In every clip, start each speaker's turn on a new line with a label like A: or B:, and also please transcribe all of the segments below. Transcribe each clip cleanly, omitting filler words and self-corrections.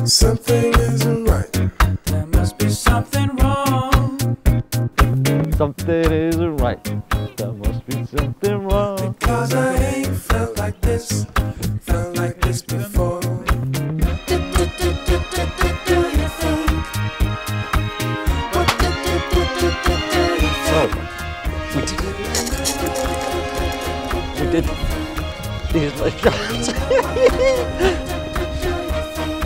A: Something isn't right.
B: There must be something wrong.
C: Something isn't right. There must be something wrong.
A: Because I ain't felt like this before.
B: Do you think? What do you
C: So,
B: think?
C: we did these like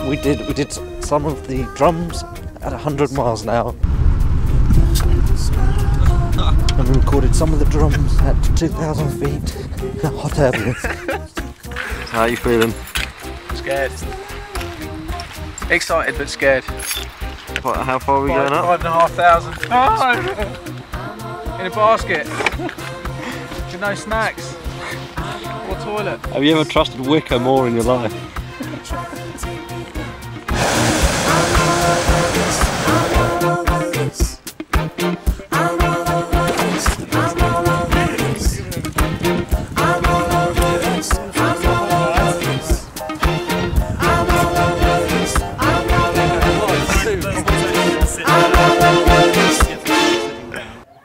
C: we did some of the drums at 100 miles an hour. And we recorded some of the drums at 2,000 feet. Hot air balloon. How are you feeling?
D: Scared. Excited but scared.
C: How far are we going up?
D: 5,500. Oh! In a basket. With no snacks. Or toilet.
C: Have you ever trusted Wicker more in your life?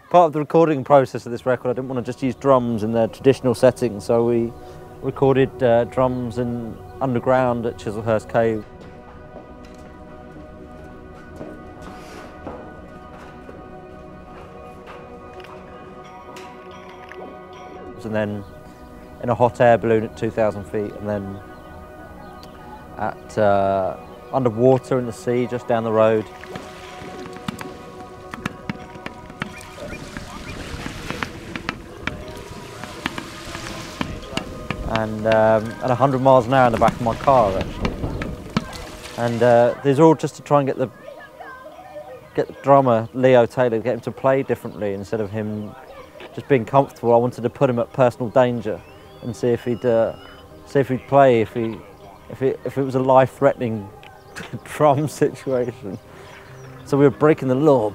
C: Part of the recording process of this record, I didn't want to just use drums in their traditional setting, so we recorded drums underground at Chislehurst Cave. And then in a hot air balloon at 2,000 feet, and then at underwater in the sea just down the road. And at 100 miles an hour in the back of my car, actually. And these are all just to try and get the drummer, Leo Taylor, get him to play differently instead of him just being comfortable. I wanted to put him at personal danger and see if he'd play if it was a life-threatening drum situation. So we were breaking the law.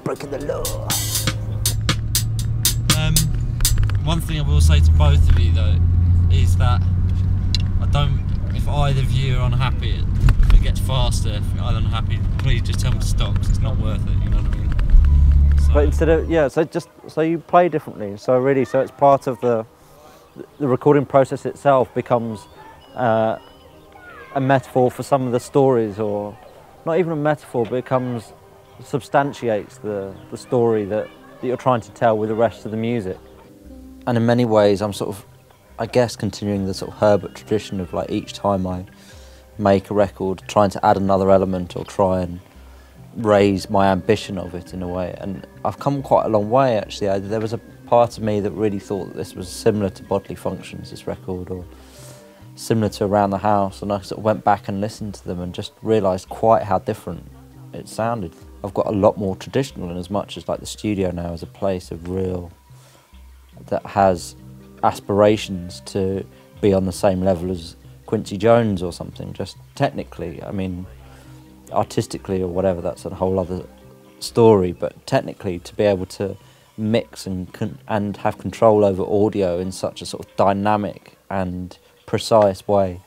E: One thing I will say to both of you though is that if either of you are unhappy, if it gets faster, if you're either unhappy, please just tell me to stop, because it's not worth it, you know what I mean? So.
C: But instead of, so you play differently, so it's part of the recording process itself becomes a metaphor for some of the stories, or not even a metaphor, but substantiates the story that you're trying to tell with the rest of the music. And in many ways I'm sort of, I guess, continuing the sort of Herbert tradition of like each time I make a record trying to add another element or try and raise my ambition of it in a way. And I've come quite a long way actually. There was a part of me that really thought that this was similar to Bodily Functions, this record, or similar to Around the House, and I sort of went back and listened to them and just realised quite how different it sounded. I've got a lot more traditional in as much as like the studio now is a place of that has aspirations to be on the same level as Quincy Jones or something, just technically. I mean, artistically or whatever, that's a whole other story, but technically to be able to mix and have control over audio in such a sort of dynamic and precise way,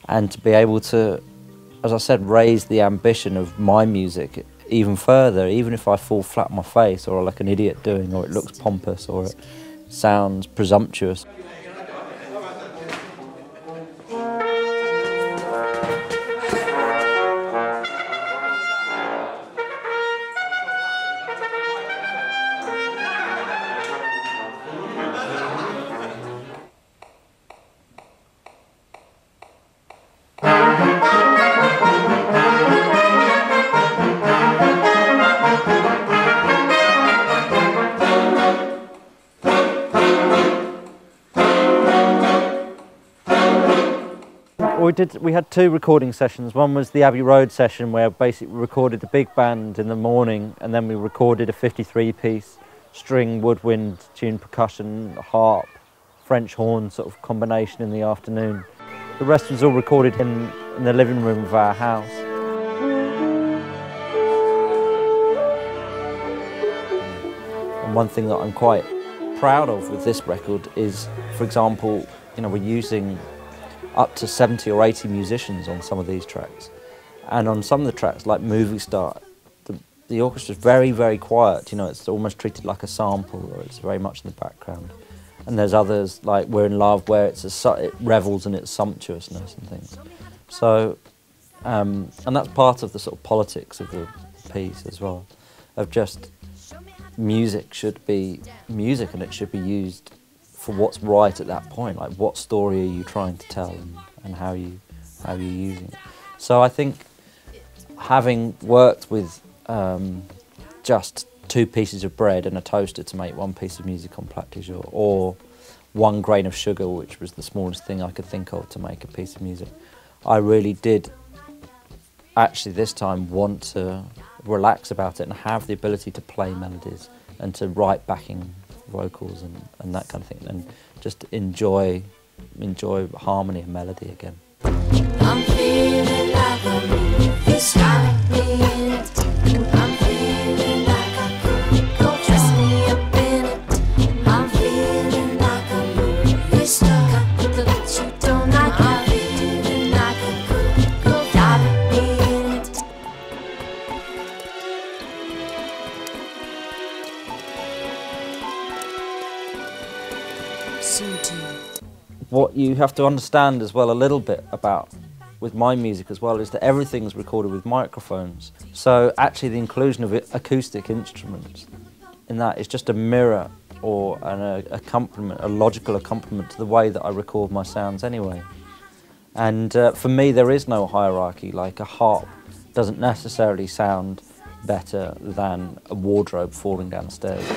C: and to be able to, as I said, raise the ambition of my music even further, even if I fall flat on my face or like an idiot doing, or it looks pompous or it sounds presumptuous. We had two recording sessions. One was the Abbey Road session where basically we recorded the big band in the morning, and then we recorded a 53-piece string, woodwind, tuned percussion, harp, French horn sort of combination in the afternoon. The rest was all recorded in the living room of our house. And one thing that I'm quite proud of with this record is, for example, we're using up to 70 or 80 musicians on some of these tracks, And on some of the tracks, like Movie Star, the orchestra's very, very quiet. You know, it's almost treated like a sample, or it's very much in the background. And there's others, like We're in Love, where it revels in its sumptuousness and things. So, and that's part of the sort of politics of the piece as well, of just music should be music, and it should be used for what's right at that point. Like, what story are you trying to tell, and how you're using it. So I think, having worked with just 2 pieces of bread and a toaster to make 1 piece of music on Plaque de Jour, or 1 grain of sugar, which was the smallest thing I could think of to make a piece of music, I really did actually this time want to relax about it and have the ability to play melodies and to write backing vocals and that kind of thing, and just enjoy harmony and melody again.
B: I'm feeling like a movie star. I'm feeling like I could go dress me up in it. I'm feeling like a movie star. Look at you, don't like. I'm feeling like I could go dive in it. Soon to.
C: What you have to understand as well a little bit about with my music as well is that everything's recorded with microphones. So actually the inclusion of acoustic instruments in that is just a mirror or an accompaniment, a logical accompaniment to the way that I record my sounds anyway. And for me there is no hierarchy. Like, a harp doesn't necessarily sound better than a wardrobe falling down the stairs.